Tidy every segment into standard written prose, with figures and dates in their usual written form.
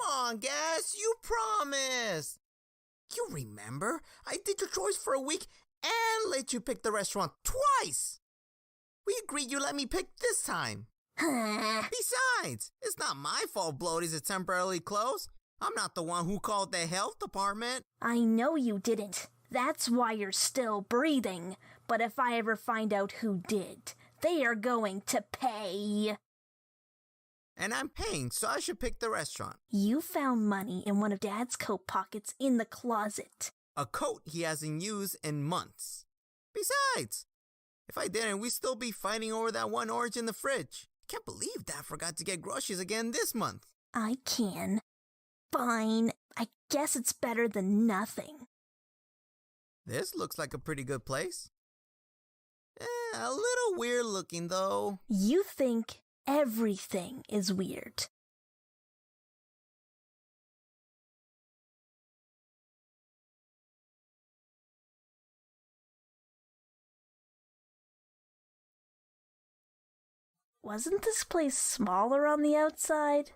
on, Gas, you promised. You remember? I did your chores for a week and let you pick the restaurant twice. We agreed you let me pick this time. Besides, it's not my fault Bloaties is temporarily closed. I'm not the one who called the health department. I know you didn't. That's why you're still breathing. But if I ever find out who did, they are going to pay. And I'm paying, so I should pick the restaurant. You found money in one of Dad's coat pockets in the closet. A coat he hasn't used in months. Besides, if I didn't, we'd still be fighting over that one orange in the fridge. I can't believe Dad forgot to get groceries again this month. I can. Fine. I guess it's better than nothing. This looks like a pretty good place. A little weird looking, though. You think everything is weird. Wasn't this place smaller on the outside?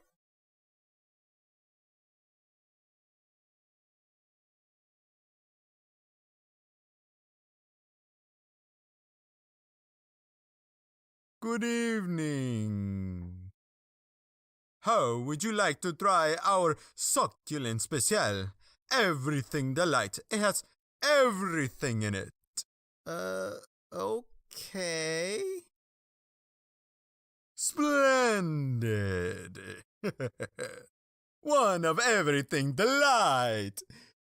Good evening. How would you like to try our succulent special? Everything delight. It has everything in it. Okay. Splendid. One of everything delight.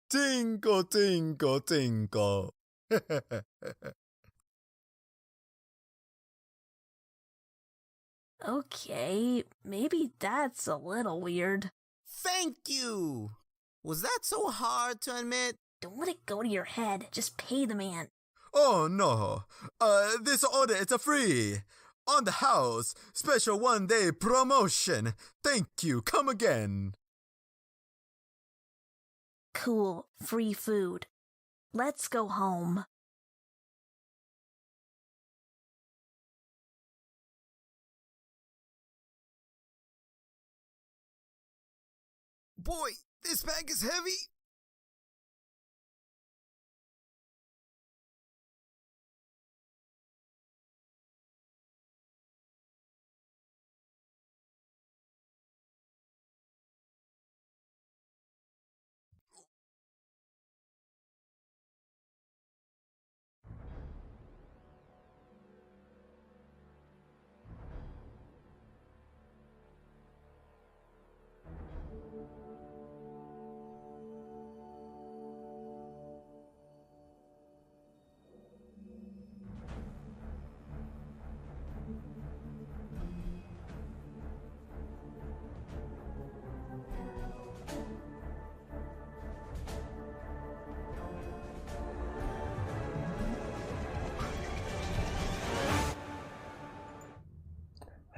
Tinkle, tinkle, tinkle. Okay, maybe that's a little weird. Thank you. Was that so hard to admit? Don't let it go to your head. Just pay the man. Oh no. This order is a free. On the house. Special 1-day promotion. Thank you. Come again. Cool. Free food. Let's go home. Boy, this bag is heavy.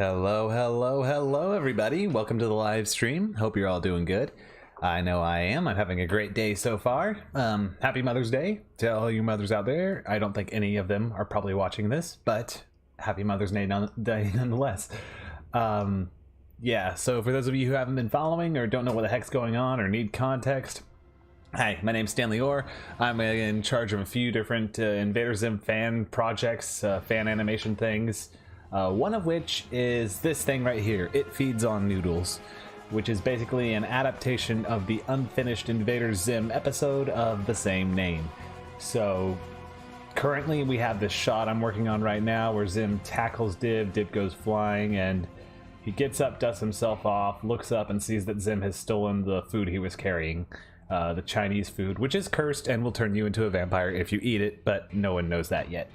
Hello, everybody. Welcome to the live stream. Hope you're all doing good. I know I am. I'm having a great day so far. Happy Mother's Day to all you mothers out there. I don't think any of them are probably watching this, but happy Mother's Day nonetheless. Yeah, so for those of you who haven't been following or don't know what the heck's going on or need context, hi, my name's Stanley Orr. I'm in charge of a few different Invader Zim fan projects, fan animation things. One of which is this thing right here. It Feeds on Noodles, which is basically an adaptation of the unfinished Invader Zim episode of the same name. So currently we have this shot I'm working on right now where Zim tackles Dib, Dib goes flying, and he gets up, dusts himself off, looks up and sees that Zim has stolen the food he was carrying, the Chinese food, which is cursed and will turn you into a vampire if you eat it, but no one knows that yet.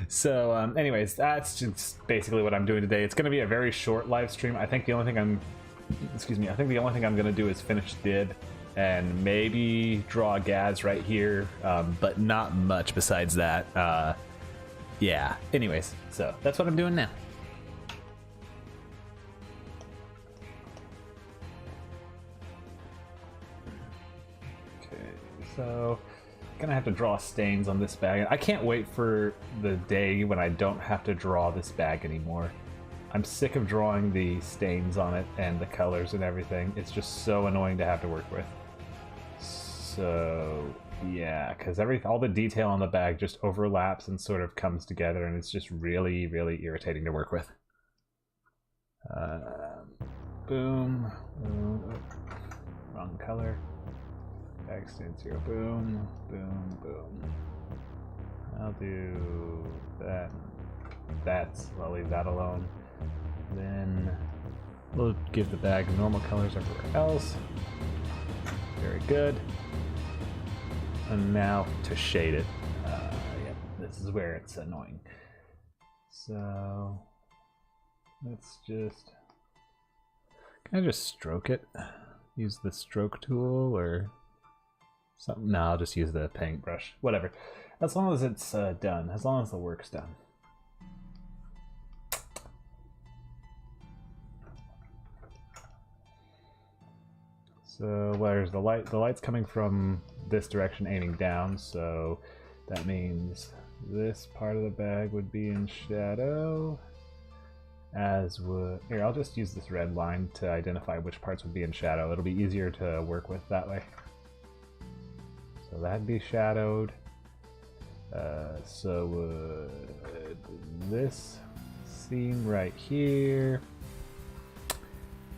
So anyways, that's just basically what I'm doing today. It's going to be a very short live stream. I think the only thing I'm going to do is finish Dib and maybe draw Gaz right here, but not much besides that. Yeah, anyways, so that's what I'm doing now. Okay, so gonna have to draw stains on this bag. I can't wait for the day when I don't have to draw this bag anymore. I'm sick of drawing the stains on it and the colors and everything. It's just so annoying to have to work with. So yeah, because all the detail on the bag just overlaps and sort of comes together, and it's just really, really irritating to work with. Boom. Wrong color. Bag stand 0. Boom. Boom. Boom. I'll do that. I'll leave that alone. Then we'll give the bag normal colors everywhere else. Very good. And now to shade it. Yep, this is where it's annoying. So let's just. Can I just stroke it? Use the stroke tool or something? No, I'll just use the paintbrush. Whatever. As long as it's done. As long as the work's done. So where's the light? The light's coming from this direction, aiming down, so that means this part of the bag would be in shadow, as would... Here, I'll just use this red line to identify which parts would be in shadow. It'll be easier to work with that way. So that'd be shadowed. So would this seam right here,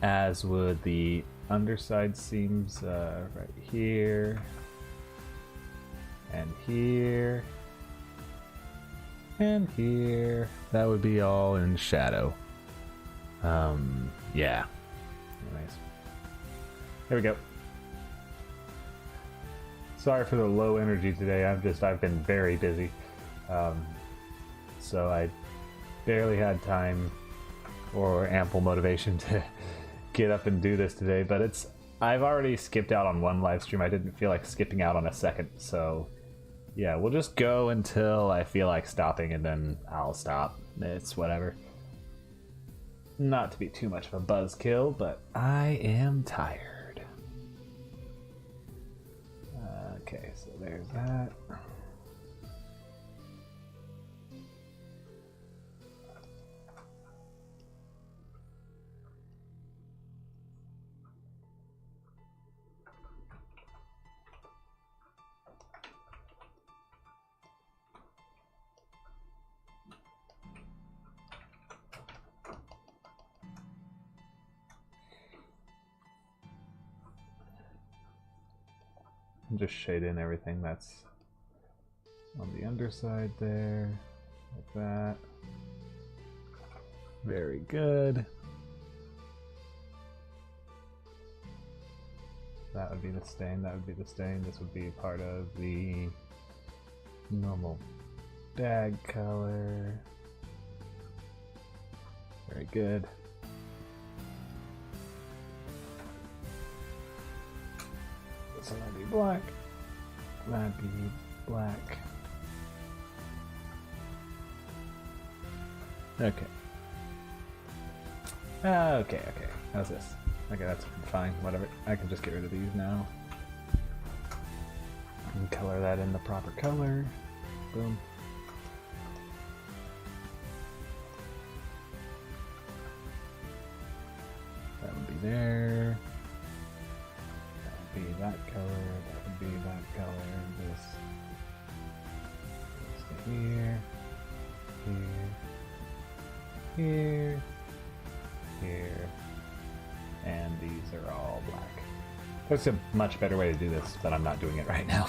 as would the underside seams right here and here and here. That would be all in shadow. Yeah. Anyways, there we go. Sorry for the low energy today. I've been very busy, so I barely had time or ample motivation to get up and do this today, but I've already skipped out on one live stream. I didn't feel like skipping out on a second, so yeah, we'll just go until I feel like stopping, and then I'll stop. It's whatever. Not to be too much of a buzzkill, but I am tired. Okay, so there's that. Just shade in everything that's on the underside there, like that. Very good. That would be the stain, that would be the stain. This would be part of the normal bag color. Very good. So that'd be black. That'd be black. Okay. Okay. How's this? Okay, that's fine. Whatever. I can just get rid of these now. And color that in the proper color. Boom. That would be there. Be that color, that would be that color, this here, here, here, and these are all black. That's a much better way to do this, but I'm not doing it right now.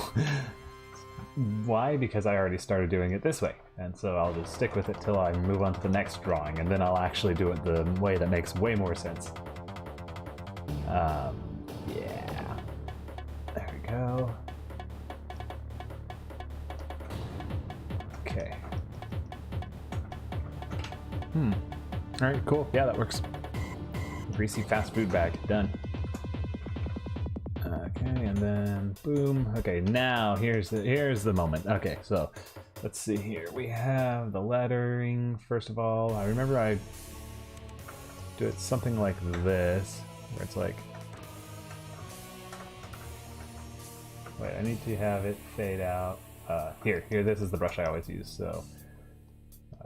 Why? Because I already started doing it this way, and so I'll just stick with it till I move on to the next drawing, and then I'll actually do it the way that makes way more sense. Yeah. There we go. Okay. Alright, cool. Yeah, that works. Greasy fast food bag. Done. Okay, and then boom. Okay, now here's the moment. Okay, so let's see here. We have the lettering, first of all. I remember I do it something like this, where it's like, wait, I need to have it fade out. Here, this is the brush I always use, so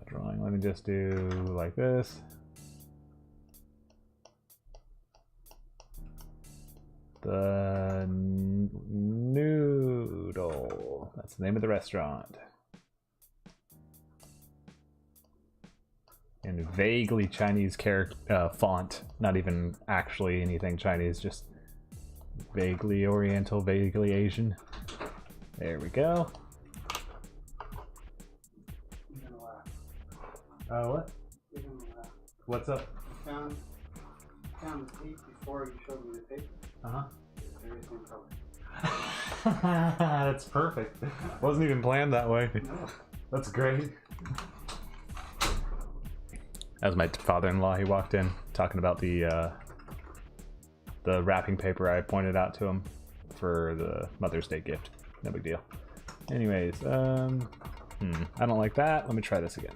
drawing, let me just do like this. The Noodle. That's the name of the restaurant. In vaguely Chinese font. Not even actually anything Chinese, just vaguely Oriental, vaguely Asian. There we go. What? What's up? Found the tape before you showed me the paper. Uh-huh. Very same color. That's perfect. Wasn't even planned that way. No. That's great. That was my father-in-law. He walked in talking about the wrapping paper I pointed out to him for the Mother's Day gift. No big deal. Anyways, I don't like that. Let me try this again.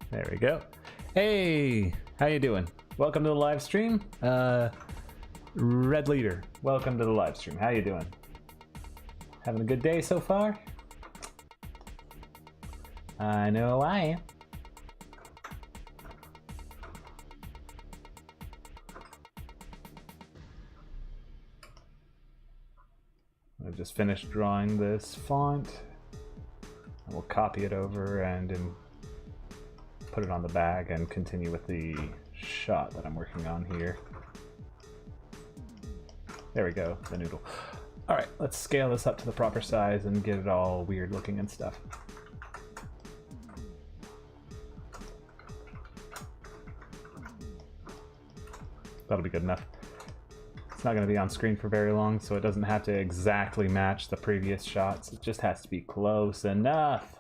There we go. Hey, how you doing? Welcome to the live stream. Red Leader, welcome to the live stream. How you doing? Having a good day so far? I know I am. I've just finished drawing this font. I will copy it over and put it on the bag and continue with the shot that I'm working on here. There we go, the noodle. Alright, let's scale this up to the proper size and get it all weird looking and stuff. That'll be good enough. It's not going to be on screen for very long, so it doesn't have to exactly match the previous shots. It just has to be close enough.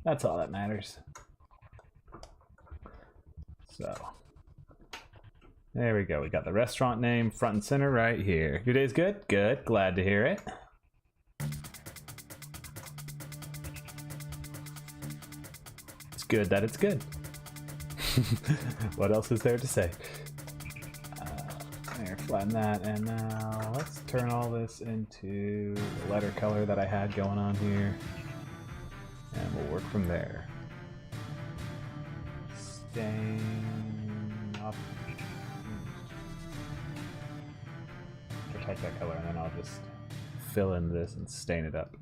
That's all that matters. So, there we go. We got the restaurant name front and center right here. Your day's good? Good. Glad to hear it. It's good that it's good. What else is there to say? There, flatten that, and now let's turn all this into the letter color that I had going on here, and we'll work from there. Stain up. Protect that color, and then I'll just fill in this and stain it up.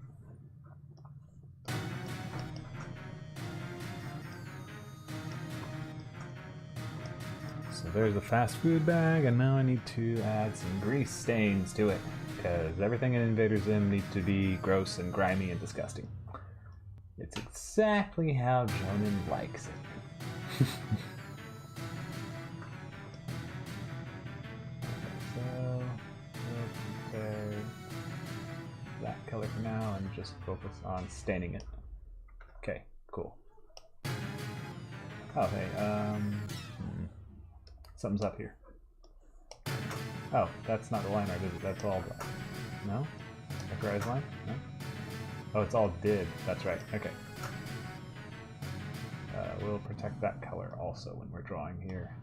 So there's the fast food bag, and now I need to add some grease stains to it, because everything in Invader Zim needs to be gross and grimy and disgusting. It's exactly how Jonan likes it. So, okay, that color for now, and just focus on staining it. Okay, cool. Oh, hey, something's up here. Oh, that's not the line art, is it? That's all black. No? Vectorized line? No? Oh, it's all did. That's right. Okay. We'll protect that color also when we're drawing here.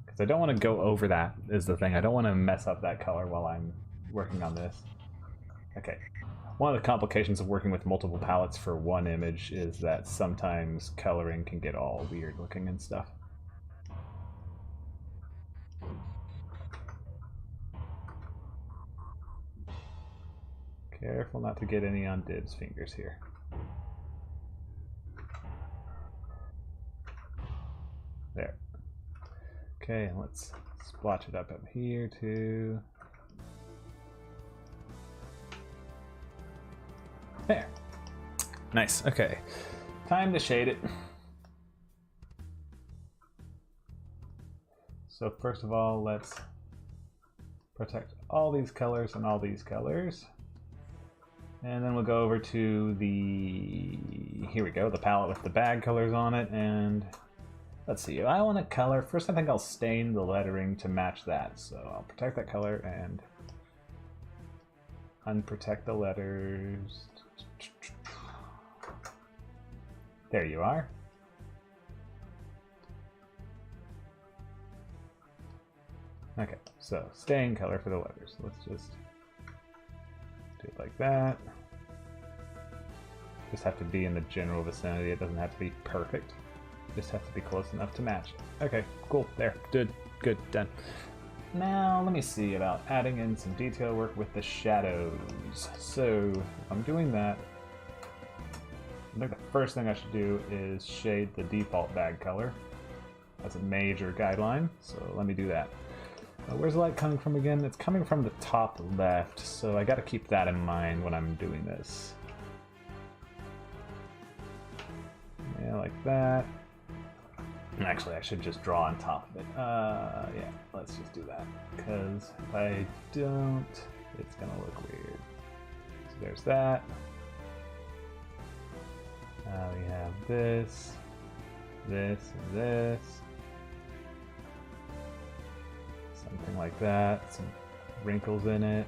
Because I don't want to go over that, is the thing. I don't want to mess up that color while I'm working on this. Okay. One of the complications of working with multiple palettes for one image is that sometimes coloring can get all weird looking and stuff. Careful not to get any on Dib's fingers here. There. Okay, and let's splotch it up here too. There. Nice, okay. Time to shade it. So first of all, let's protect all these colors and all these colors. And then we'll go over to the, here we go, the palette with the bag colors on it, and let's see, I want to color, first I think I'll stain the lettering to match that, so I'll protect that color and unprotect the letters. There you are. Okay, so stain color for the letters. Let's just do it like that. Just have to be in the general vicinity. It doesn't have to be perfect. Just have to be close enough to match. Okay, cool. There. Good. Done. Now, let me see about adding in some detail work with the shadows. So, if I'm doing that, I think the first thing I should do is shade the default bag color. That's a major guideline, so let me do that. Where's the light coming from again? It's coming from the top left, so I gotta keep that in mind when I'm doing this. Yeah, like that. Actually, I should just draw on top of it. Yeah, let's just do that. Because if I don't, it's gonna look weird. So there's that. Now we have this, and this. Something like that. Some wrinkles in it.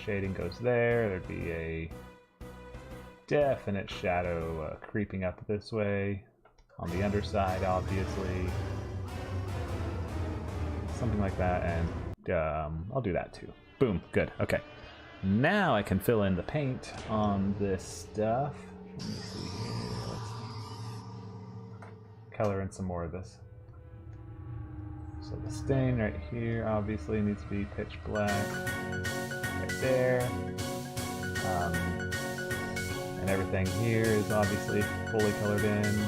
Shading goes there. There'd be a definite shadow creeping up this way on the underside, obviously. Something like that, and I'll do that too. Boom, good, okay. Now I can fill in the paint on this stuff. Let me see here, let's color in some more of this. So the stain right here obviously needs to be pitch black, right there. And everything here is obviously fully colored in.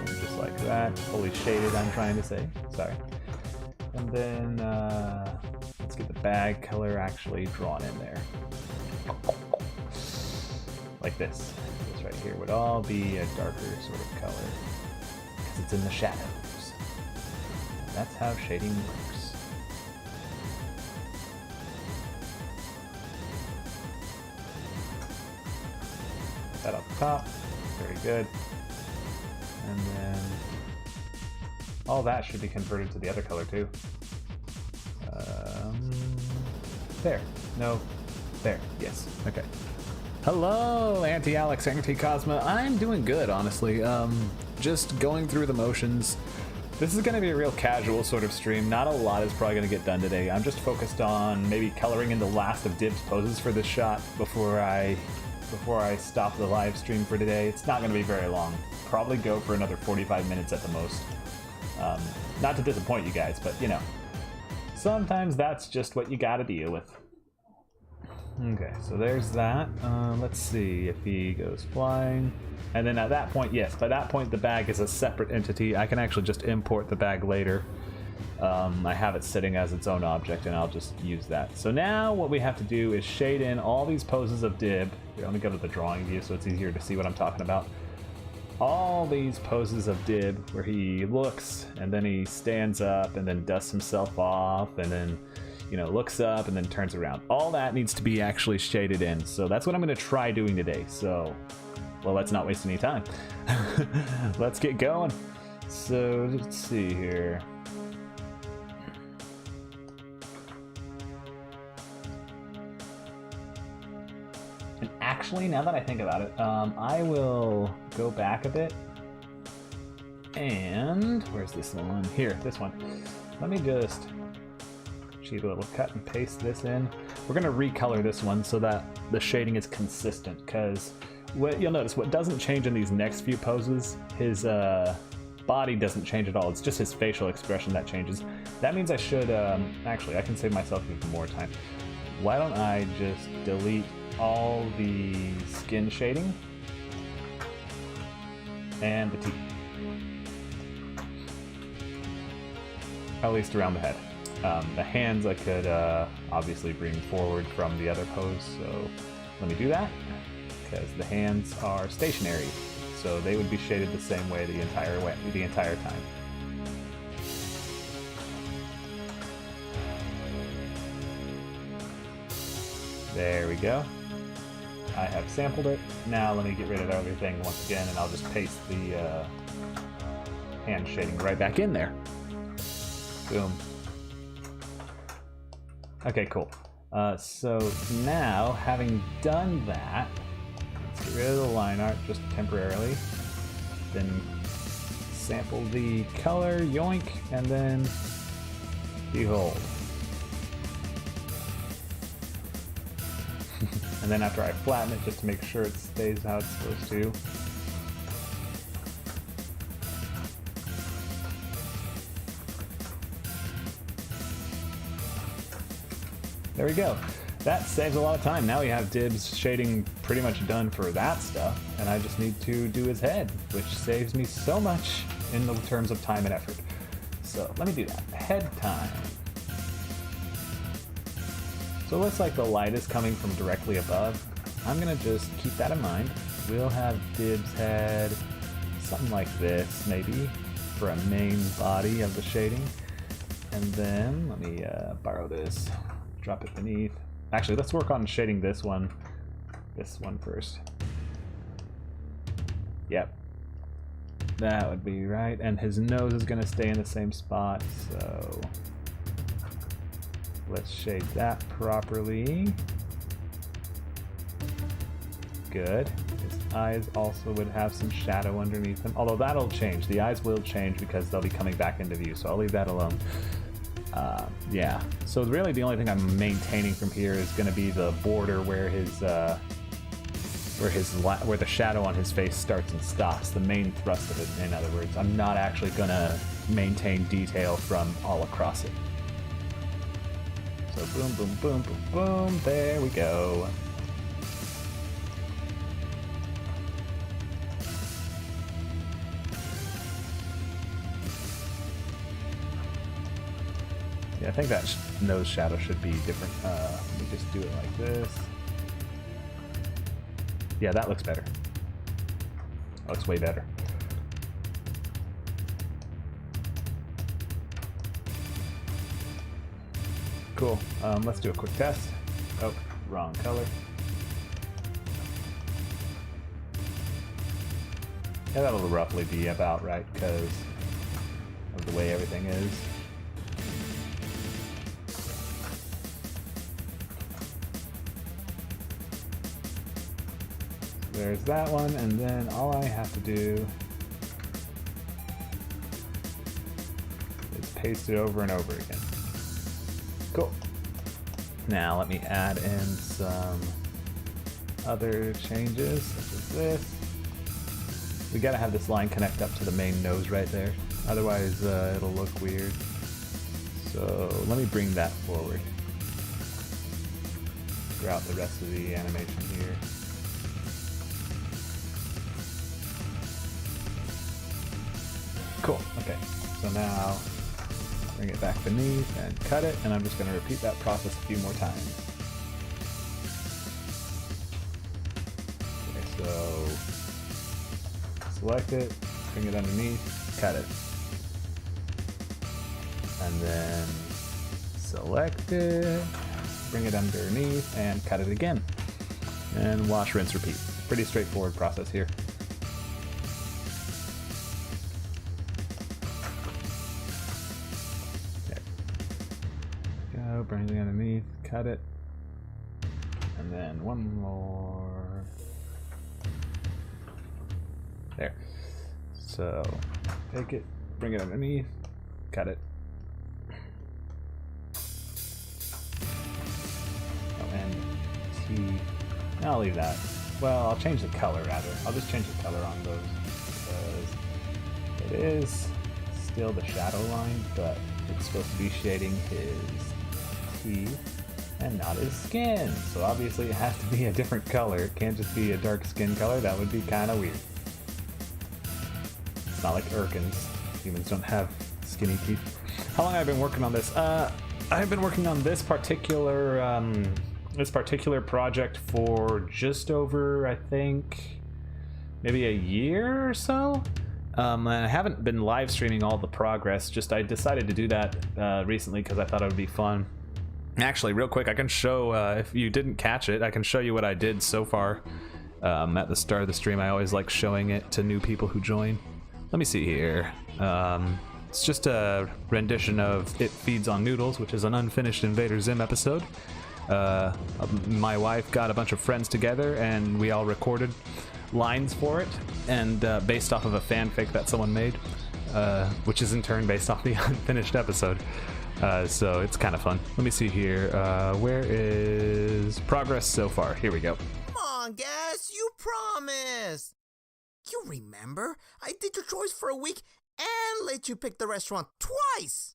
Just like that. Fully shaded, I'm trying to say. Sorry. And then, let's get the bag color actually drawn in there. Like this. This right here would all be a darker sort of color. Because it's in the shadows. And that's how shading works. That up top, very good. And then all that should be converted to the other color too. There, no, there, yes, okay. Hello, Anti-Alex, Anti-Cosma. I'm doing good, honestly. Just going through the motions. This is gonna be a real casual sort of stream. Not a lot is probably gonna get done today. I'm just focused on maybe coloring in the last of Dib's poses for this shot before I stop the live stream for today. It's not going to be very long. Probably go for another 45 minutes at the most. Not to disappoint you guys, but you know, sometimes that's just what you got to deal with. Okay, so there's that. Let's see if he goes flying. And then at that point, yes, by that point the bag is a separate entity. I can actually just import the bag later. I have it sitting as its own object, and I'll just use that. So now what we have to do is shade in all these poses of Dib. Here, let me go to the drawing view so it's easier to see what I'm talking about. All these poses of Dib where he looks, and then he stands up, and then dusts himself off, and then, you know, looks up, and then turns around. All that needs to be actually shaded in. So that's what I'm going to try doing today. So, well, let's not waste any time. Let's get going. So, let's see here. And actually, now that I think about it, I will go back a bit. And where's this one? Here, this one. Let me just cheat a little, cut and paste this in. We're going to recolor this one so that the shading is consistent, because what you'll notice, what doesn't change in these next few poses, his body doesn't change at all. It's just his facial expression that changes. That means I should, actually, I can save myself even more time. Why don't I just delete all the skin shading and the teeth, at least around the head. The hands I could obviously bring forward from the other pose, so let me do that, because the hands are stationary, so they would be shaded the same way the entire time. There we go. I have sampled it. Now let me get rid of everything once again, and I'll just paste the hand shading right back in there. Boom. Okay, cool. So now, having done that, let's get rid of the line art just temporarily. Then sample the color, yoink, and then behold. And then after I flatten it, just to make sure it stays how it's supposed to. There we go. That saves a lot of time. Now we have Dib's shading pretty much done for that stuff, and I just need to do his head, which saves me so much in the terms of time and effort. So let me do that. Head time. So it looks like the light is coming from directly above. I'm gonna just keep that in mind. We'll have Dib's head something like this, maybe, for a main body of the shading. And then, let me borrow this. Drop it beneath. Actually, let's work on shading this one first. Yep. That would be right. And his nose is going to stay in the same spot, so let's shade that properly. Good. His eyes also would have some shadow underneath them, although that'll change. The eyes will change because they'll be coming back into view, so I'll leave that alone. Yeah, so really the only thing I'm maintaining from here is going to be the border where where the shadow on his face starts and stops, the main thrust of it, in other words. I'm not actually going to maintain detail from all across it. So boom, boom, boom, boom, boom, there we go. Yeah, I think that nose shadow should be different. Let me just do it like this. Yeah, that looks better. That looks way better. Cool. Let's do a quick test. Oh, wrong color. Yeah, that'll roughly be about right because of the way everything is. There's that one, and then all I have to do is paste it over and over again. Cool. Now let me add in some other changes, such as this. We gotta have this line connect up to the main nose right there, otherwise it'll look weird. So let me bring that forward throughout the rest of the animation here. Cool, okay, so now bring it back beneath and cut it, and I'm just going to repeat that process a few more times. Okay, so select it, bring it underneath, cut it. And then select it, bring it underneath, and cut it again. And wash, rinse, repeat. Pretty straightforward process here. Bring it underneath, cut it, and then one more. There. So take it, bring it underneath, cut it. Oh, and see, I'll leave that. Well, I'll change the color rather. I'll just change the color on those because it is still the shadow line, but it's supposed to be shading his teeth and not his skin, so obviously it has to be a different color. It can't just be a dark skin color. That would be kind of weird. It's not like Urkins. Humans don't have skinny teeth. How long have I been working on this? I've been working on this particular project for just over, I think, maybe a year or so. And I haven't been live streaming all the progress. Just I decided to do that recently because I thought it would be fun. Actually, real quick, I can show, if you didn't catch it, I can show you what I did so far at the start of the stream. I always like showing it to new people who join. Let me see here. It's just a rendition of It Feeds on Noodles, which is an unfinished Invader Zim episode. My wife got a bunch of friends together, and we all recorded lines for it, and based off of a fanfic that someone made. which is in turn based off the unfinished episode. So it's kind of fun. Let me see here. Where is progress so far? Here we go. Come on, guys, you promised. You remember? I did your chores for a week and let you pick the restaurant twice.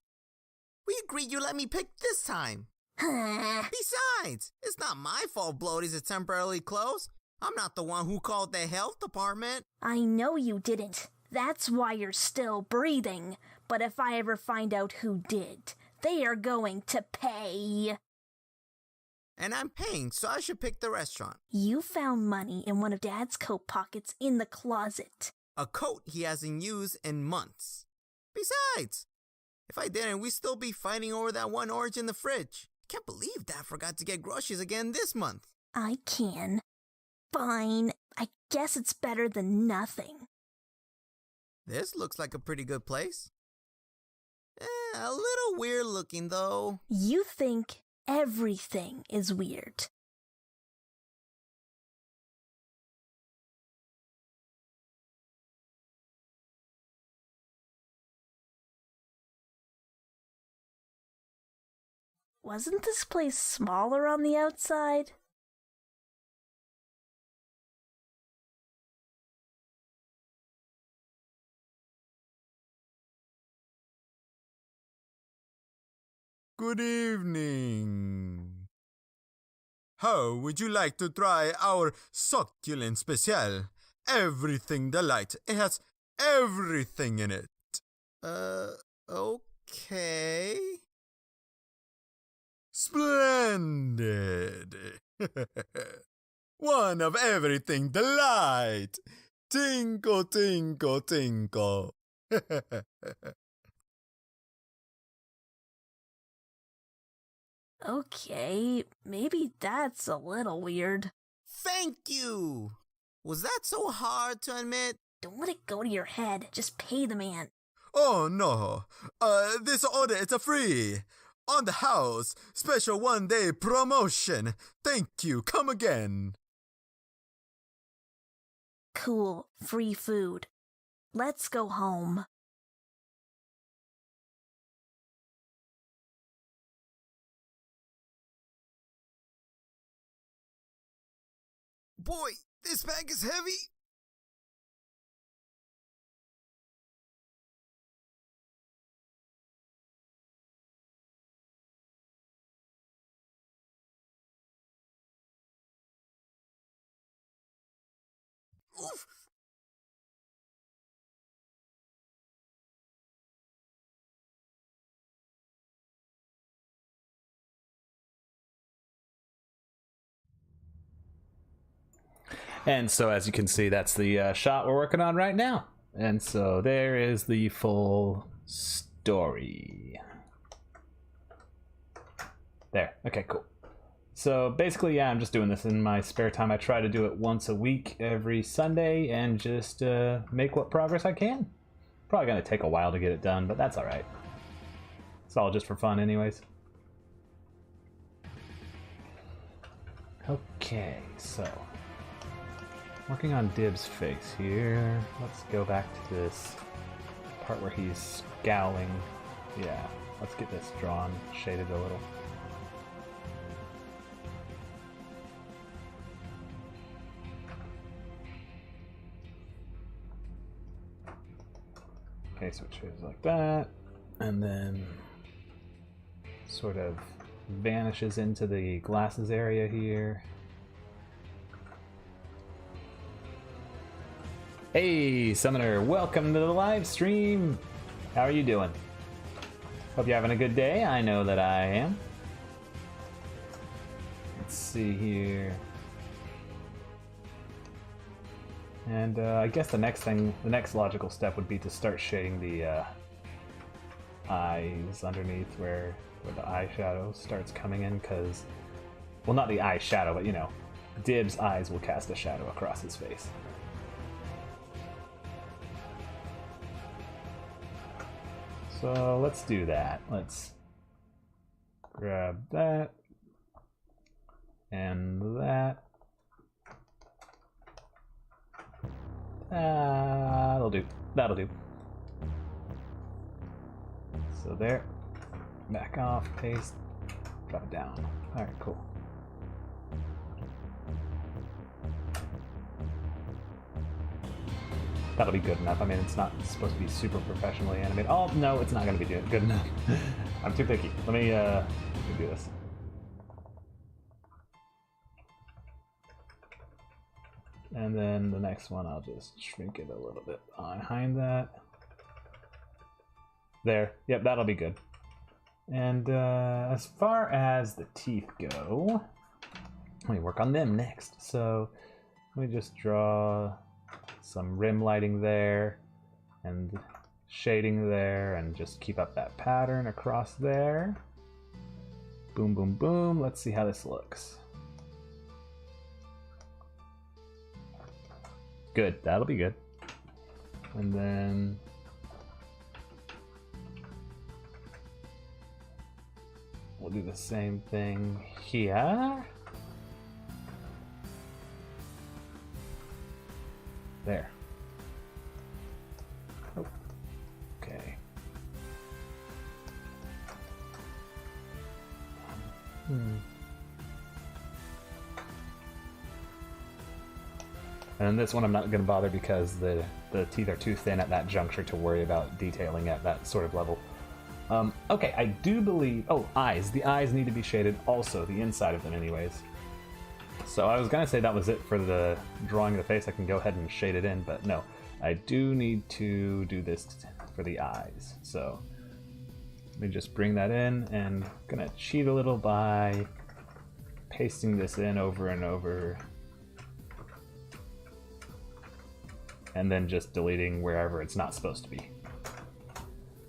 We agreed you let me pick this time. Besides, it's not my fault Bloaties are temporarily closed. I'm not the one who called the health department. I know you didn't. That's why you're still breathing. But if I ever find out who did, they are going to pay. And I'm paying, so I should pick the restaurant. You found money in one of Dad's coat pockets in the closet. A coat he hasn't used in months. Besides, if I didn't, we'd still be fighting over that one orange in the fridge. Can't believe Dad forgot to get groceries again this month. I can. Fine. I guess it's better than nothing. This looks like a pretty good place. A little weird looking, though. You think everything is weird. Wasn't this place smaller on the outside? Good evening. How would you like to try our succulent special? Everything delight. It has everything in it. Okay. Splendid. One of everything delight. Tinkle, tinkle, tinkle. Okay, maybe that's a little weird. Thank you. Was that so hard to admit? Don't let it go to your head. Just pay the man. Oh no. This order is a free. On the house, special one-day promotion. Thank you. Come again. Cool. Free food. Let's go home. Boy, this bag is heavy. Oof. And so, as you can see, that's the shot we're working on right now. And so there is the full story. There. Okay, cool. So basically, yeah, I'm just doing this in my spare time. I try to do it once a week, every Sunday, and just make what progress I can. Probably gonna take a while to get it done, but that's all right. It's all just for fun, anyways. Okay, so working on Dib's face here. Let's go back to this part where he's scowling. Yeah, let's get this drawn, shaded a little. Okay, so it shows like that, and then sort of vanishes into the glasses area here. Hey, Summoner, welcome to the live stream. How are you doing? Hope you're having a good day. I know that I am. Let's see here. And I guess the next logical step would be to start shading the eyes underneath where the eyeshadow starts coming in, because, well, not the eyeshadow, but, you know, Dib's eyes will cast a shadow across his face. So let's do that. Let's grab that and that. That'll do. That'll do. So there. Back off, paste, drop it down. Alright, cool. That'll be good enough. I mean, it's not supposed to be super professionally animated. Oh, no, it's not going to be good enough. I'm too picky. Let me do this. And then the next one, I'll just shrink it a little bit behind that. There. Yep, that'll be good. And as far as the teeth go, let me work on them next. So let me just draw some rim lighting there and shading there and just keep up that pattern across there. Boom, boom, boom. Let's see how this looks. Good, that'll be good. And then we'll do the same thing here. There. Oh. Okay. And this one I'm not going to bother because the teeth are too thin at that juncture to worry about detailing at that sort of level. Okay, I do believe... Oh, eyes. The eyes need to be shaded also, the inside of them anyways. So I was going to say that was it for the drawing of the face. I can go ahead and shade it in, but no. I do need to do this for the eyes. So let me just bring that in, and I'm going to cheat a little by pasting this in over and over. And then just deleting wherever it's not supposed to be.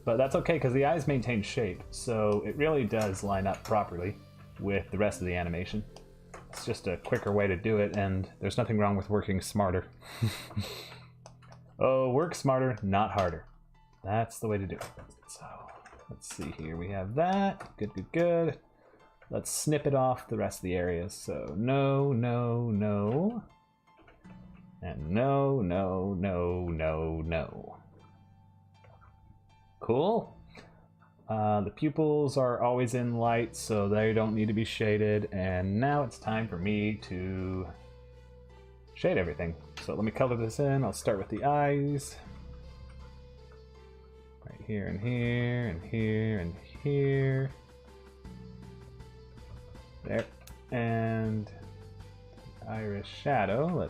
But that's okay, because the eyes maintain shape, so it really does line up properly with the rest of the animation. It's just a quicker way to do it, and there's nothing wrong with working smarter. Oh, work smarter, not harder. That's the way to do it. So, let's see here. We have that. Good, good, good. Let's snip it off the rest of the areas. So, no, no, no. And no, no, no, no, no. Cool. The pupils are always in light, so they don't need to be shaded. And now it's time for me to shade everything. So let me color this in. I'll start with the eyes. Right here and here and here and here. There. And iris shadow.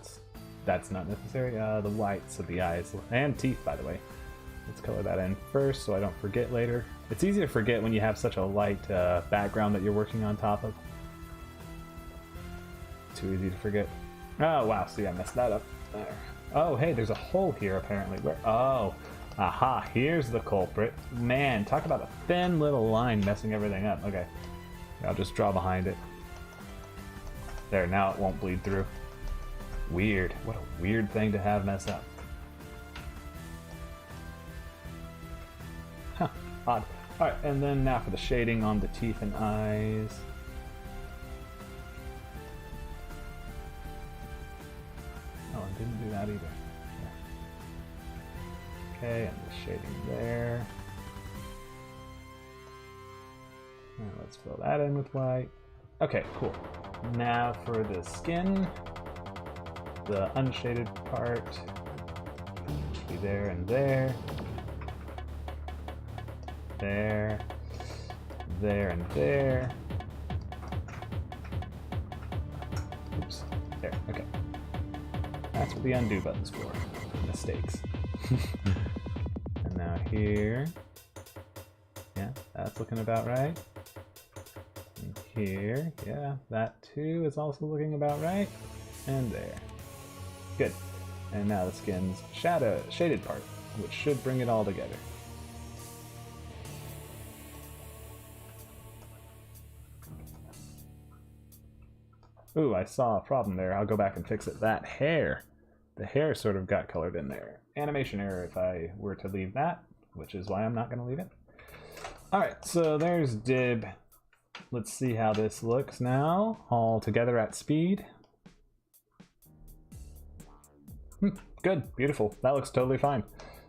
That's not necessary. The whites of the eyes and teeth, by the way. Let's color that in first so I don't forget later. It's easy to forget when you have such a light background that you're working on top of. Too easy to forget. Oh, wow. See, I messed that up. There. Oh, hey, there's a hole here, apparently. Where? Oh, aha. Here's the culprit. Man, talk about a thin little line messing everything up. Okay. I'll just draw behind it. There, now it won't bleed through. Weird. What a weird thing to have mess up. Huh. Odd. Alright, and then now for the shading on the teeth and eyes. Oh, I didn't do that either. Yeah. Okay, and the shading there. Now let's fill that in with white. Okay, cool. Now for the skin. The unshaded part should be there and there. There. There and there. Oops. There. Okay. That's what the undo button's for. Mistakes. And now here. Yeah, that's looking about right. And here. Yeah, that too is also looking about right. And there. Good. And now the skin's shaded part, which should bring it all together. Ooh, I saw a problem there. I'll go back and fix it. That hair. The hair sort of got colored in there. Animation error if I were to leave that, which is why I'm not going to leave it. Alright, so there's Dib. Let's see how this looks now. All together at speed. Good, beautiful. That looks totally fine.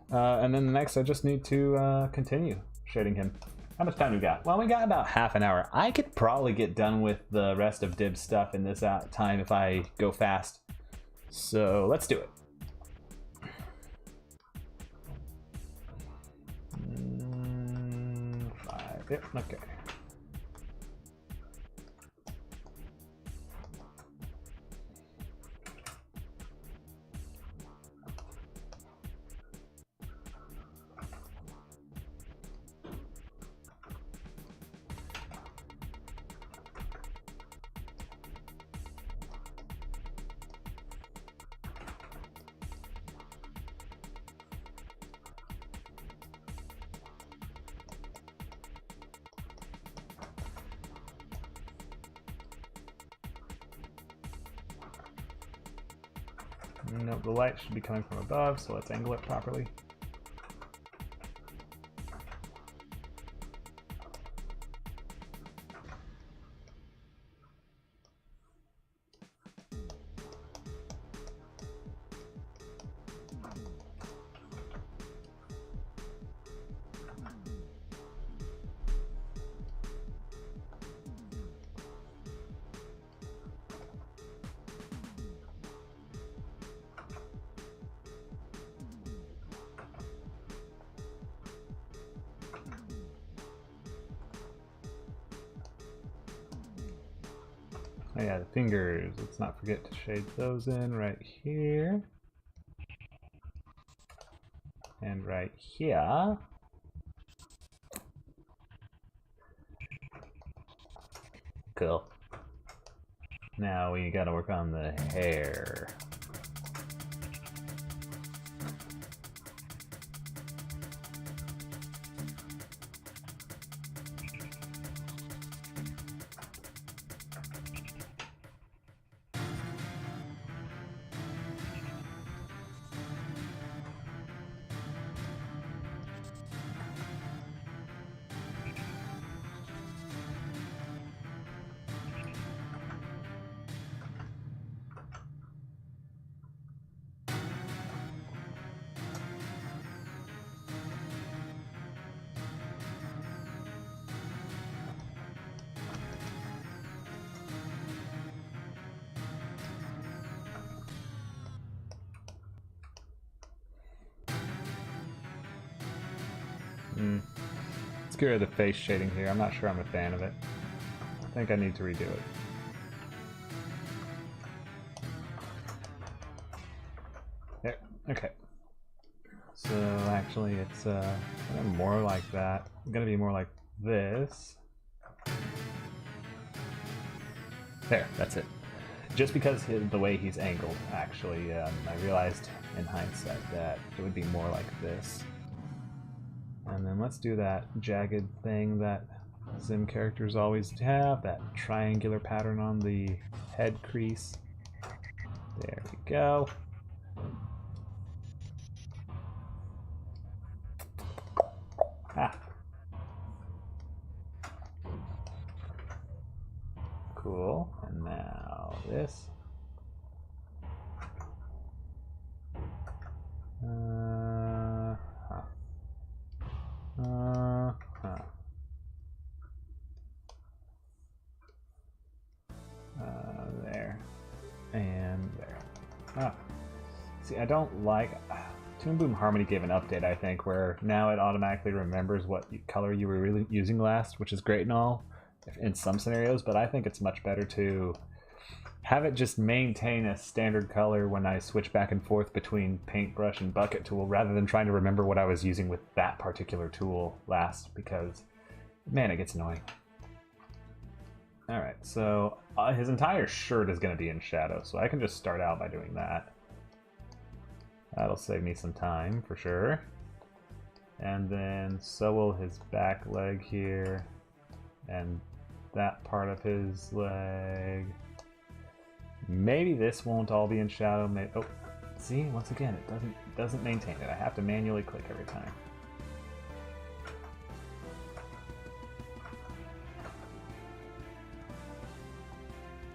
And then the next I just need to continue. shading him. How much time we got? Well, we got about half an hour. I could probably get done with the rest of Dib's stuff in this time if I go fast. So let's do it. Five. Yep. Okay. Nope, the light should be coming from above, so let's angle it properly. Oh yeah, the fingers. Let's not forget to shade those in right here. And right here. Cool. Now we gotta work on the hair. Let's get rid of the face shading here. I'm not sure I'm a fan of it. I think I need to redo it. There. Okay. So actually it's more like that. It's gonna be more like this. There, that's it. Just because the way he's angled, actually, I realized in hindsight that it would be more like this. And then let's do that jagged thing that Zim characters always have, that triangular pattern on the head crease. There we go. Ah. Cool. And now this. There. And there. Ah. See, I don't like... Toon Boom Harmony gave an update, I think, where now it automatically remembers what color you were really using last, which is great and all in some scenarios, but I think it's much better to have it just maintain a standard color when I switch back and forth between paintbrush and bucket tool, rather than trying to remember what I was using with that particular tool last, because, man, it gets annoying. Alright, so his entire shirt is going to be in shadow, so I can just start out by doing that. That'll save me some time, for sure. And then so will his back leg here, and that part of his leg. Maybe this won't all be in shadow. Maybe, oh, see, once again, it doesn't maintain it. I have to manually click every time.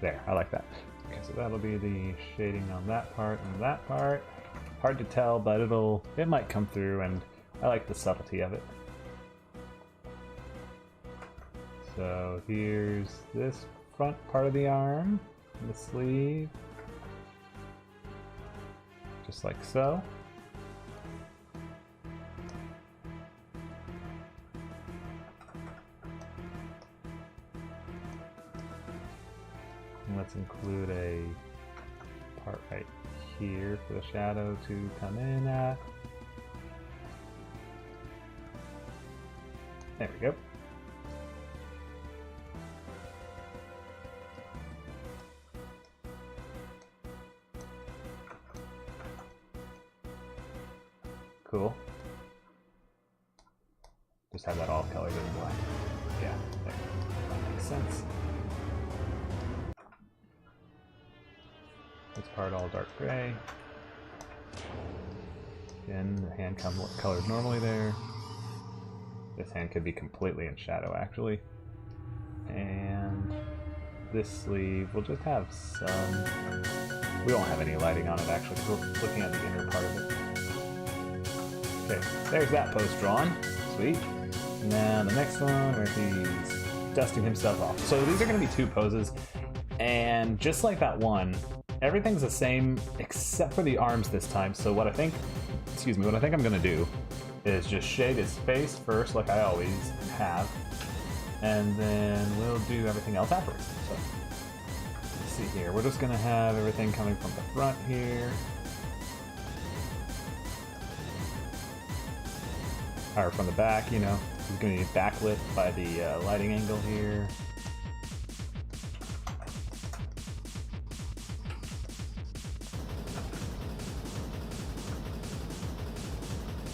There, I like that. Okay, so that'll be the shading on that part and that part. Hard to tell, but it might come through, and I like the subtlety of it. So here's this front part of the arm, the sleeve, just like so. And let's include a part right here for the shadow to come in at. There we go. Cool. Just have that all colored in black. Yeah, there. That makes sense. This part all dark gray. Again, the hand colored normally there. This hand could be completely in shadow, actually. And this sleeve will just have some... We won't have any lighting on it, actually, because we're looking at the inner part of it. Okay, there's that pose drawn. Sweet. Now the next one, where he's dusting himself off. So these are going to be two poses, and just like that one, everything's the same except for the arms this time. So what I think I'm going to do is just shade his face first, like I always have, and then we'll do everything else afterwards. So let's see here. We're just going to have everything coming from the front here. Or from the back, you know. He's going to be backlit by the lighting angle here.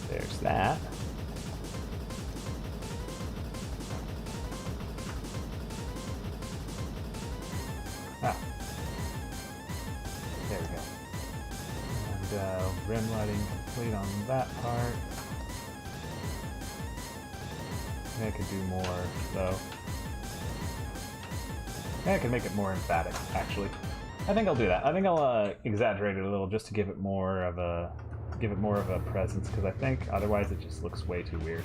There's that. Ah. There we go. And rim lighting complete on that part. I could do more, though. I could make it more emphatic, actually. I think I'll do that. I think I'll exaggerate it a little just to give it more of a presence, because I think otherwise it just looks way too weird.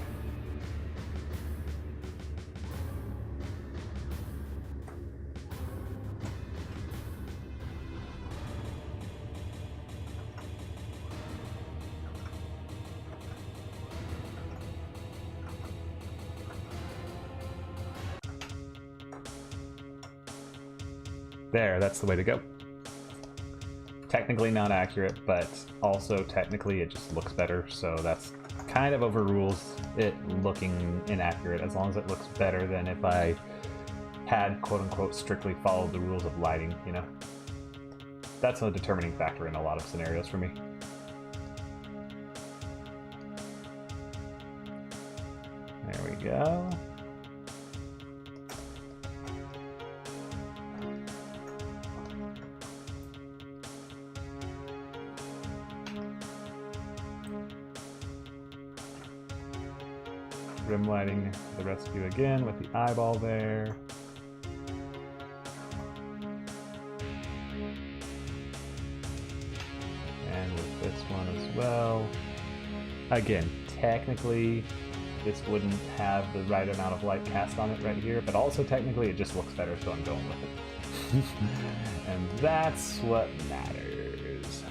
There, that's the way to go. Technically not accurate, but also technically it just looks better, so that's kind of overrules it looking inaccurate, as long as it looks better than if I had quote-unquote strictly followed the rules of lighting, you know? That's a determining factor in a lot of scenarios for me. There we go. Rim lighting the rescue again with the eyeball there. And with this one as well. Again, technically this wouldn't have the right amount of light cast on it right here, but also technically it just looks better, so I'm going with it. And that's what matters.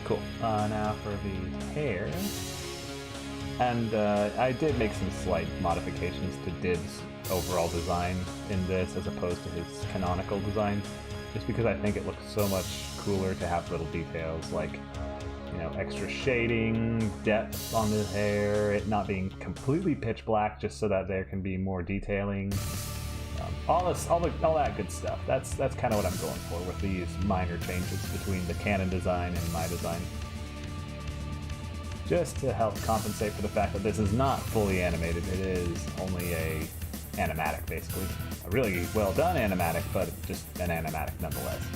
Cool. Now for the hair. And I did make some slight modifications to Dib's overall design in this as opposed to his canonical design, just because I think it looks so much cooler to have little details like, you know, extra shading, depth on the hair, it not being completely pitch black just so that there can be more detailing. All that good stuff. That's kind of what I'm going for with these minor changes between the canon design and my design. Just to help compensate for the fact that this is not fully animated. It is only a animatic, basically. A really well done animatic, but just an animatic nonetheless.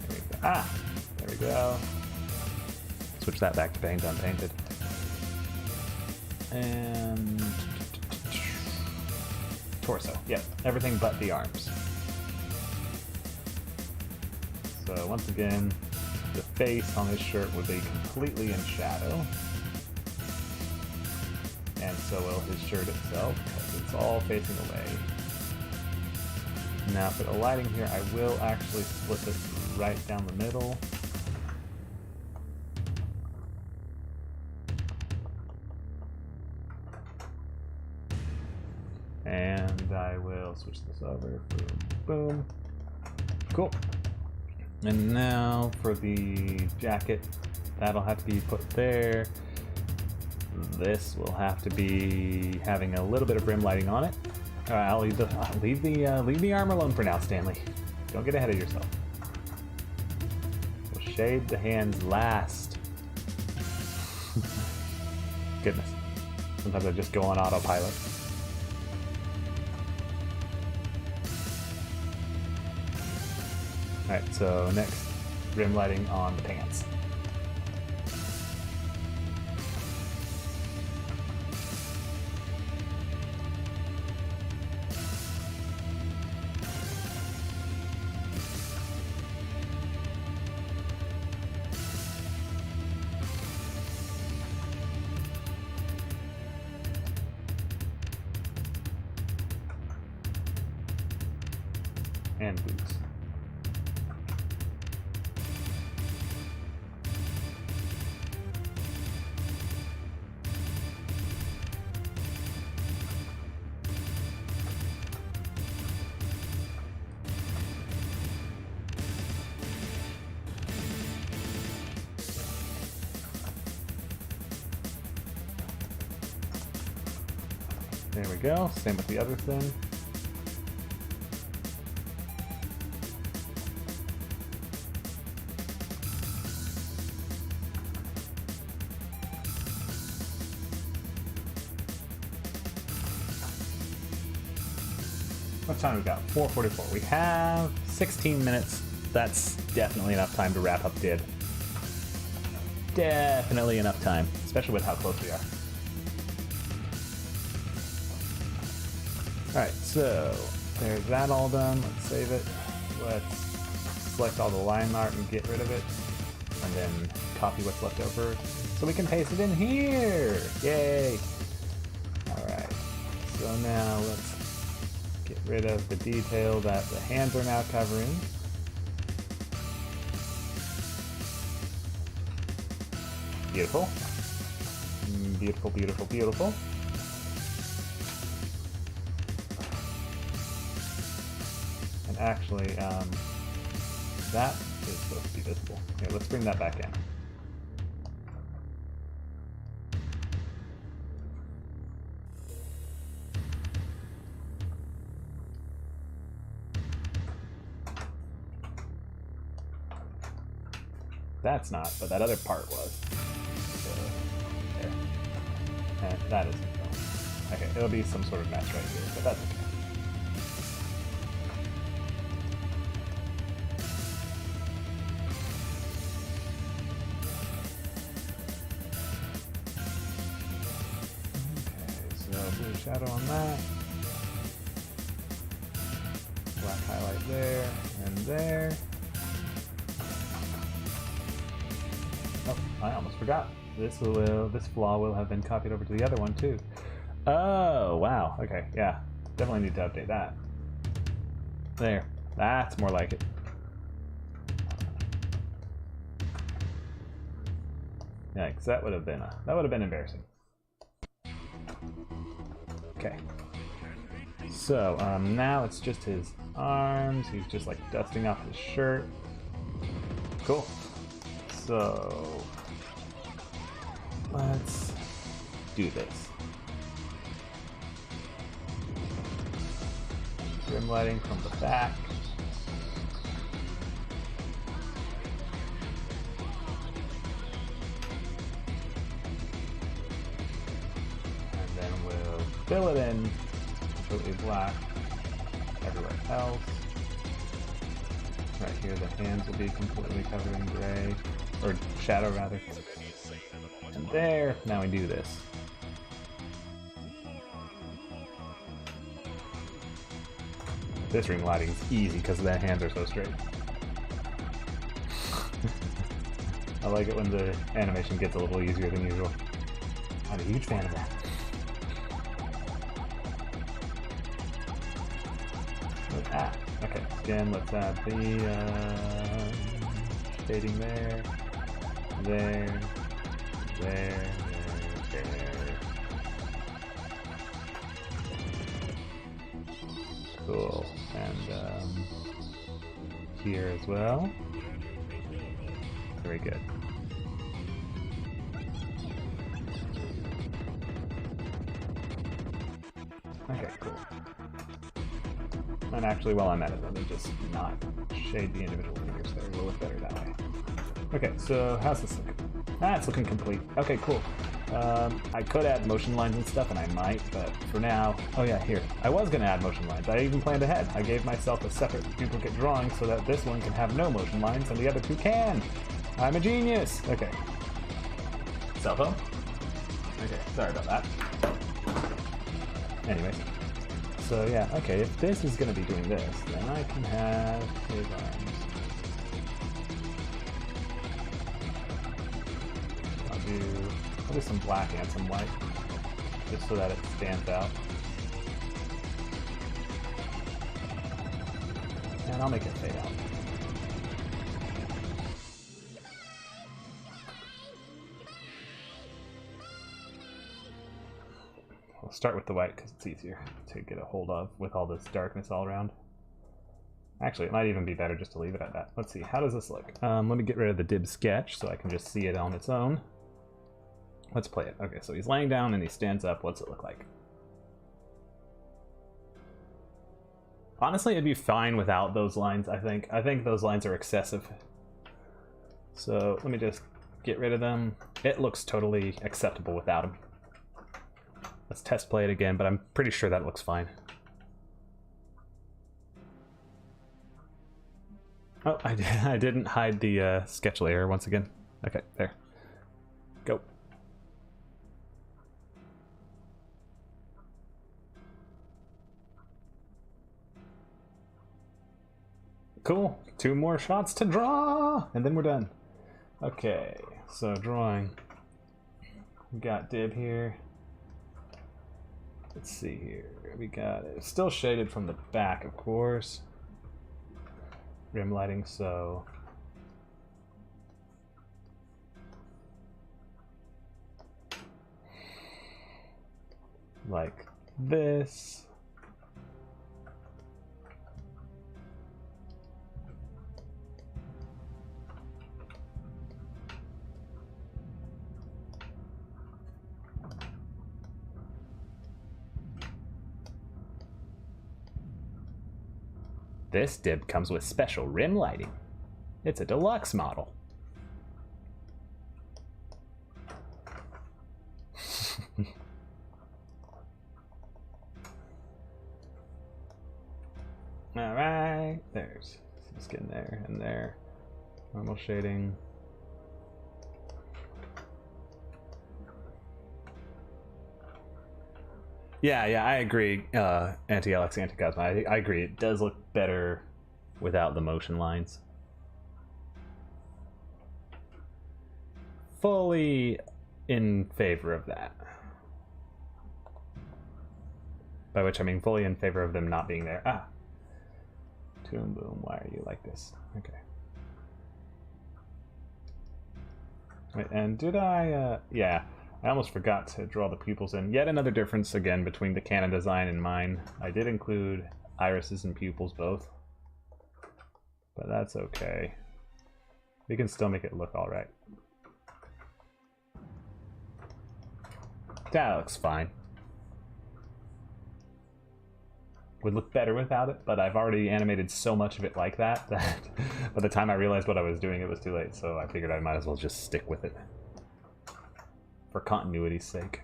There we go. Ah, there we go. Switch that back to paint unpainted. And torso. Yep, everything but the arms. So once again, the face on his shirt would be completely in shadow. And so will his shirt itself, because it's all facing away. Now for the lighting here, I will actually split this right down the middle. And I will switch this over. Boom, boom. Cool. And now for the jacket, that'll have to be put there. This will have to be having a little bit of brim lighting on it. All right, I'll leave the arm alone for now, Stanley. Don't get ahead of yourself. We'll shade the hands last. Goodness. Sometimes I just go on autopilot. Alright, so next, brim lighting on the pants. And boots. There we go. Same with the other thing. What time we got? 4:44. We have 16 minutes. That's definitely enough time to wrap up Dib. Definitely enough time, especially with how close we are. Alright, so there's that all done. Let's save it. Let's select all the line art and get rid of it. And then copy what's left over so we can paste it in here. Yay! Alright, so now let's get rid of the detail that the hands are now covering. Beautiful. Beautiful, beautiful, beautiful. And actually, that is supposed to be visible. Okay, let's bring that back in. That's not, but that other part was. So, there. And that isn't. Okay, it'll be some sort of mess right here, but that's okay. Blue shadow on that. Black highlight there and there. Oh, I almost forgot. This flaw will have been copied over to the other one too. Oh, wow. Okay, yeah. Definitely need to update that. There. That's more like it. Yikes, that would have been embarrassing. Okay, so now it's just his arms. He's just like dusting off his shirt. Cool. So let's do this. Rim lighting from the back. Fill it in completely black everywhere else. Right here the hands will be completely covered in gray, or shadow rather. And there, now we do this. This ring lighting is easy because the hands are so straight. I like it when the animation gets a little easier than usual. I'm a huge fan of that. Okay. Again, let's add the shading there. Cool. And here as well. Very good. Okay, cool. And actually, while I'm at it, let me just not shade the individual fingers there. It will look better that way. Okay, so how's this looking? It's looking complete. Okay, cool. I could add motion lines and stuff, and I might, but for now... Oh yeah, here. I was going to add motion lines. I even planned ahead. I gave myself a separate duplicate drawing so that this one can have no motion lines, and the other two can! I'm a genius! Okay. Cell phone? Okay, sorry about that. Anyways. So yeah, okay, if this is going to be doing this, then I can have his arms. I'll do some black and some white, just so that it stands out. And I'll make it fade out. We'll start with the white because it's easier to get a hold of with all this darkness all around. Actually, it might even be better just to leave it at that. Let's see, how does this look? Let me get rid of the dib sketch so I can just see it on its own. Let's play it. Okay, so he's laying down and he stands up. What's it look like? Honestly, it'd be fine without those lines, I think. I think those lines are excessive. So let me just get rid of them. It looks totally acceptable without them. Let's test play it again, but I'm pretty sure that looks fine. Oh, I didn't hide the sketch layer once again. Okay, there. Go. Cool. 2 more shots to draw, and then we're done. Okay, so drawing. We got dib here. Let's see here. We got it. Still shaded from the back, of course. Rim lighting, so like this. This dib comes with special rim lighting. It's a deluxe model. Alright, there's some skin there and there. Normal shading. Yeah, I agree, Anti-Alex, Anti-Cosmo. I agree, it does look better without the motion lines. Fully in favor of that. By which I mean fully in favor of them not being there. Ah! Toon Boom, why are you like this? Okay. Wait, and did I, yeah. I almost forgot to draw the pupils in. Yet another difference, again, between the canon design and mine. I did include irises and pupils both. But that's okay. We can still make it look alright. That looks fine. Would look better without it, but I've already animated so much of it like that that by the time I realized what I was doing, it was too late. So I figured I might as well just stick with it. For continuity's sake.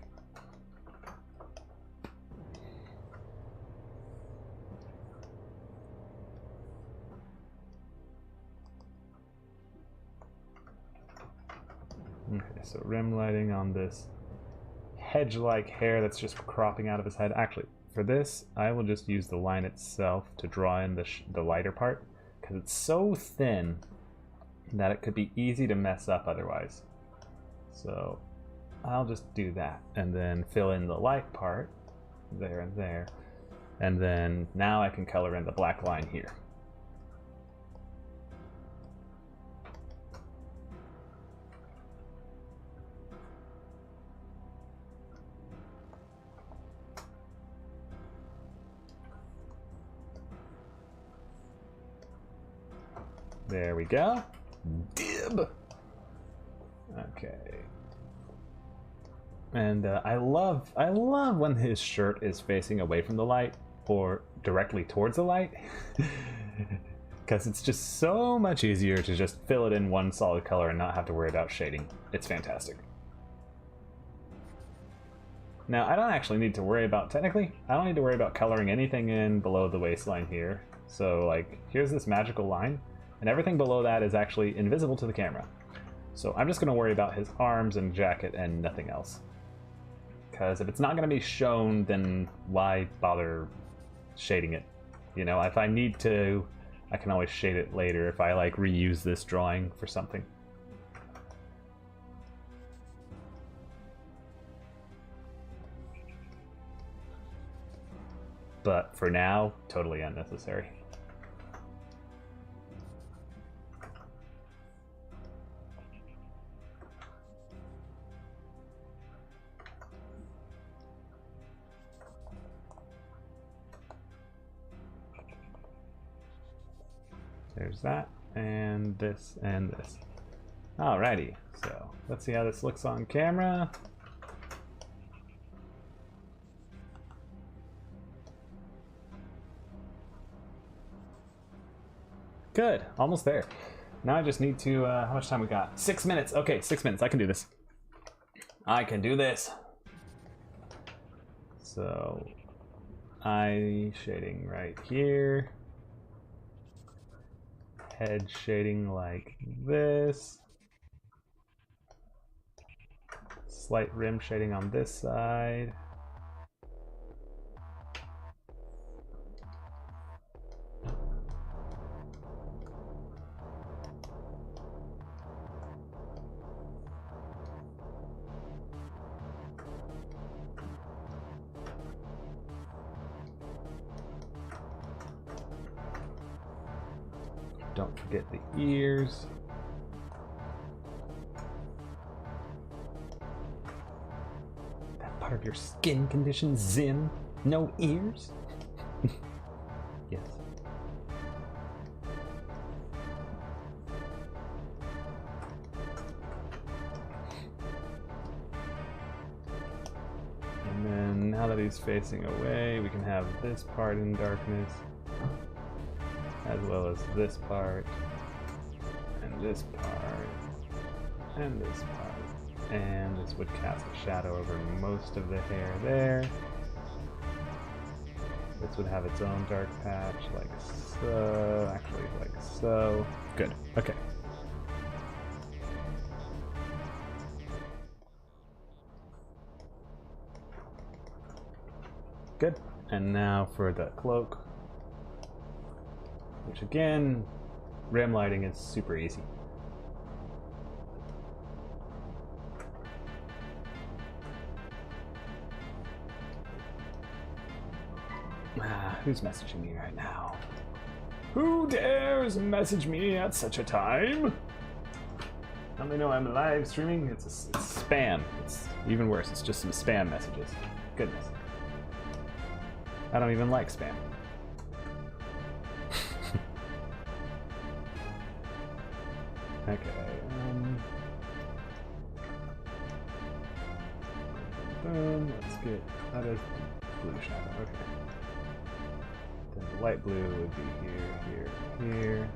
Okay, so rim lighting on this hedge-like hair that's just cropping out of his head. Actually, for this, I will just use the line itself to draw in the lighter part, because it's so thin that it could be easy to mess up otherwise. So I'll just do that and then fill in the light part there and there. And then now I can color in the black line here. There we go. Dib. Okay. And I love when his shirt is facing away from the light or directly towards the light, because it's just so much easier to just fill it in one solid color and not have to worry about shading. It's fantastic. Now I don't actually need to worry about, technically, I don't need to worry about coloring anything in below the waistline here. So like, here's this magical line, and everything below that is actually invisible to the camera. So I'm just going to worry about his arms and jacket and nothing else. Because if it's not going to be shown, then why bother shading it? You know, if I need to, I can always shade it later if I like reuse this drawing for something. But for now, totally unnecessary. There's that, and this, and this. Alrighty, so let's see how this looks on camera. Good, almost there. Now I just need to, how much time we got? 6 minutes, okay, 6 minutes, I can do this. I can do this. So, eye shading right here. Head shading like this. Slight rim shading on this side. Don't forget the ears. That part of your skin condition, Zim? No ears? Yes. And then now that he's facing away, we can have this part in darkness, as well as this part, and this part, and this part. And this would cast a shadow over most of the hair there. This would have its own dark patch, like so, actually like so. Good, okay. Good, and now for the cloak. Which again, rim lighting is super easy. Who's messaging me right now? Who dares message me at such a time? Don't they know I'm live streaming? It's spam. It's even worse, it's just some spam messages. Goodness. I don't even like spam. Okay, boom, let's get, that is blue shadow, okay. Then the light blue would be here, here, here.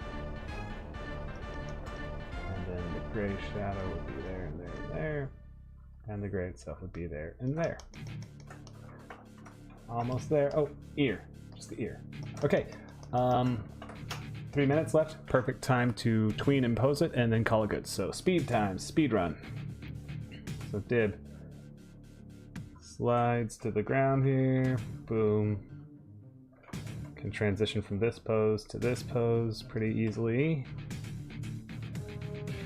And then the gray shadow would be there, and there, and there. And the gray itself would be there, and there. Almost there. Oh, ear, just the ear. Okay, 3 minutes left. Perfect time to tween and pose it and then call it good. So speed time, speed run. So dib. Slides to the ground here. Boom. Can transition from this pose to this pose pretty easily.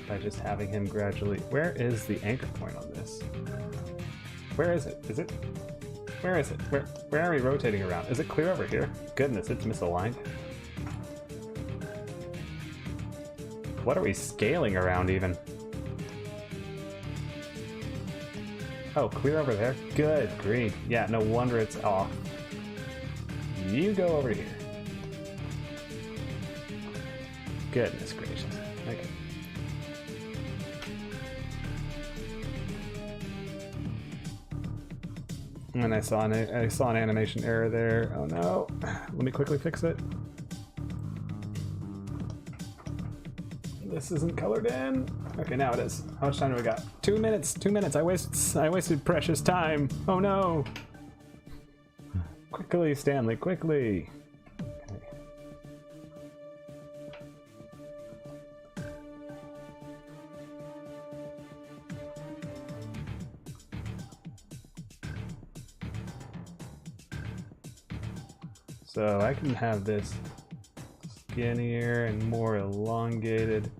by just having him gradually... Where is the anchor point on this? Where is it? Is it? Where is it? Where are we rotating around? Is it clear over here? Goodness, it's misaligned. What are we scaling around even? Oh, clear over there? Good, green. Yeah, no wonder it's off. You go over here. Goodness gracious. Okay. And I saw an animation error there. Oh no. Let me quickly fix it. This isn't colored in. Okay, now it is. How much time do we got? 2 minutes. 2 minutes. I wasted precious time. Oh no. Quickly, Stanley, quickly. Okay. So I can have this skinnier and more elongated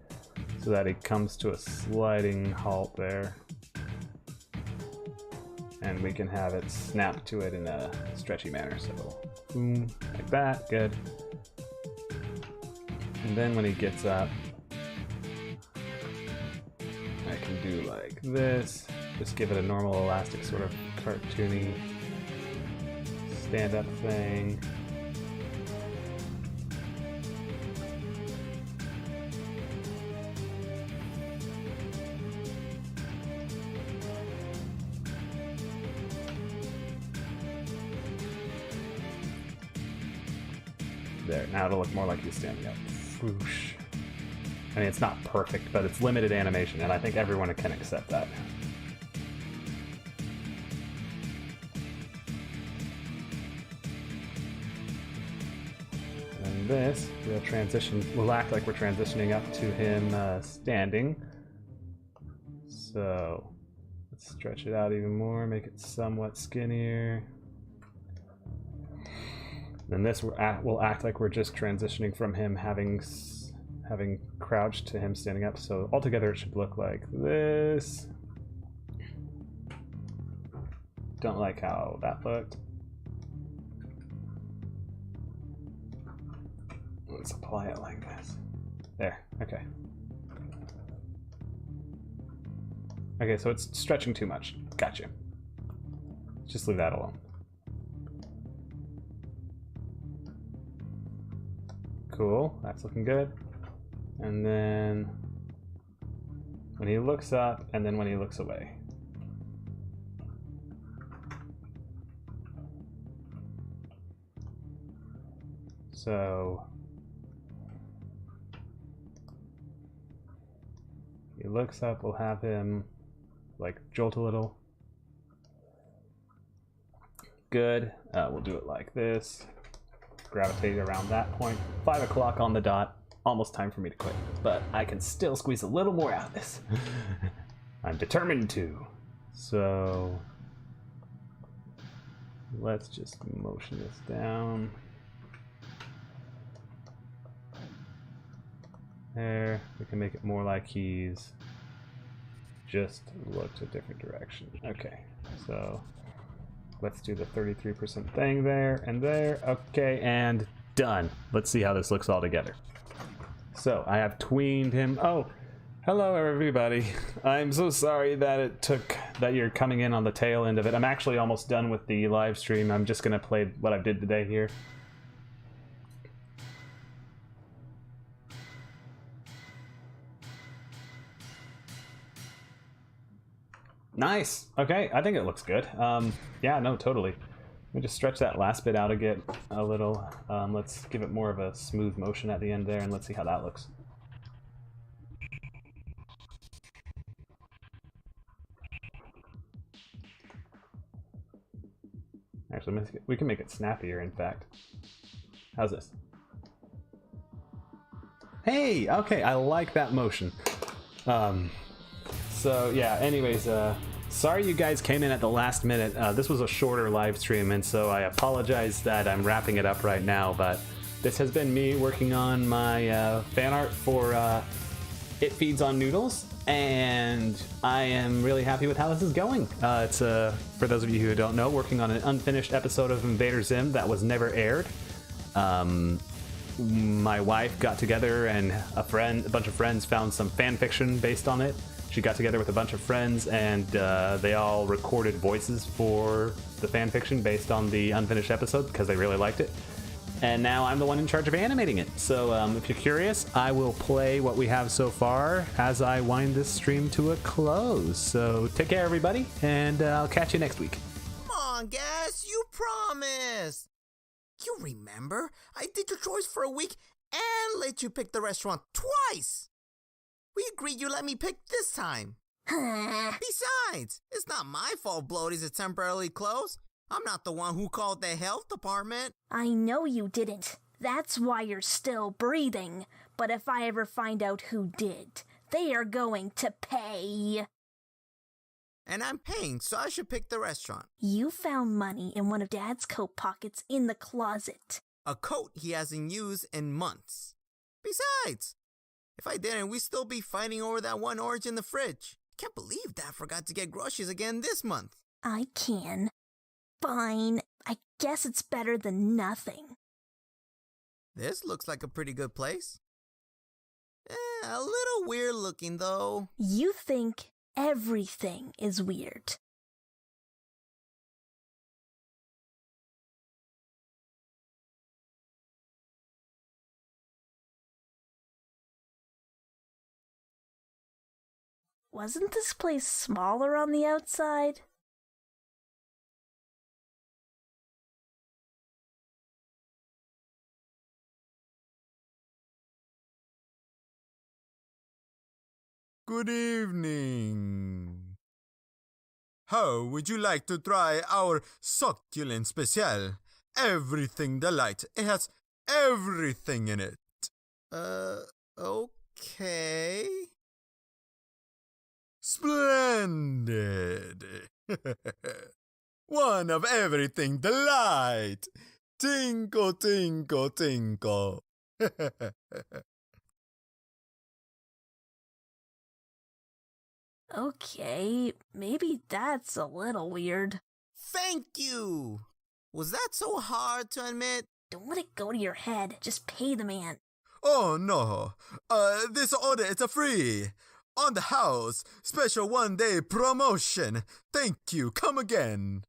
so that it comes to a sliding halt there. And we can have it snap to it in a stretchy manner. So boom, like that, good. And then when he gets up, I can do like this. Just give it a normal elastic sort of cartoony stand-up thing. There, now it'll look more like he's standing up. Whoosh. I mean, it's not perfect, but it's limited animation, and I think everyone can accept that. And this, we'll act like we're transitioning up to him standing. So, let's stretch it out even more, make it somewhat skinnier. And this will act like we're just transitioning from him having crouched to him standing up. So altogether it should look like this. Don't like how that looked. Let's apply it like this. There, okay. Okay, so it's stretching too much. Gotcha. Just leave that alone. Cool, that's looking good. And then when he looks up, and then when he looks away. So he looks up, we'll have him like jolt a little. Good. We'll do it like this. Gravitate around that point. 5 o'clock on the dot. Almost time for me to quit, but I can still squeeze a little more out of this. I'm determined to. So let's just motion this down. There. We can make it more like he's just looked a different direction. Okay, so let's do the 33% thing there and there. Okay, and done. Let's see how this looks all together. So I have tweened him. Oh, hello everybody. I'm so sorry that you're coming in on the tail end of it. I'm actually almost done with the live stream. I'm just gonna play what I did today here. Nice. Okay, I think it looks good. Yeah, no, totally. Let me just stretch that last bit out a little. Let's give it more of a smooth motion at the end there, and let's see how that looks. Actually, we can make it snappier, in fact. How's this? Hey, okay, I like that motion. So yeah, anyways, sorry you guys came in at the last minute. This was a shorter live stream, and so I apologize that I'm wrapping it up right now, but this has been me working on my fan art for It feeds on noodles, and I am really happy with how this is going. It's, for those of you who don't know, working on an unfinished episode of Invader Zim that was never aired. My wife got together and a bunch of friends found some fan fiction based on it. She got together with a bunch of friends and they all recorded voices for the fan fiction based on the unfinished episode because they really liked it. And now I'm the one in charge of animating it. So if you're curious, I will play what we have so far as I wind this stream to a close. So take care, everybody, and I'll catch you next week. Come on, guys, you promised. You remember? I did your choice for a week and let you pick the restaurant twice. We agreed you let me pick this time. Besides, it's not my fault Bloaties are temporarily closed. I'm not the one who called the health department. I know you didn't. That's why you're still breathing. But if I ever find out who did, they are going to pay. And I'm paying, so I should pick the restaurant. You found money in one of Dad's coat pockets in the closet. A coat he hasn't used in months. Besides, if I didn't, we'd still be fighting over that one orange in the fridge. Can't believe Dad forgot to get groceries again this month. I can. Fine. I guess it's better than nothing. This looks like a pretty good place. A little weird looking, though. You think everything is weird. Wasn't this place smaller on the outside? Good evening. How would you like to try our succulent special? Everything delight. It has everything in it. Okay. Splendid. One of everything delight. Tinkle, tinkle, tinkle. Okay, maybe that's a little weird. Thank you. Was that so hard to admit? Don't let it go to your head. Just pay the man. Oh no. This order is a free. On the house. Special one-day promotion. Thank you. Come again.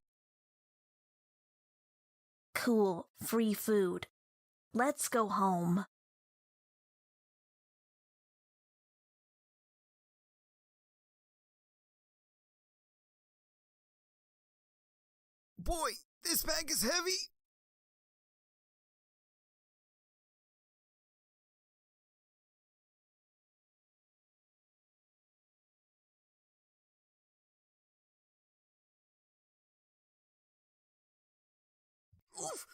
Cool. Free food. Let's go home. Boy, this bag is heavy. Oof.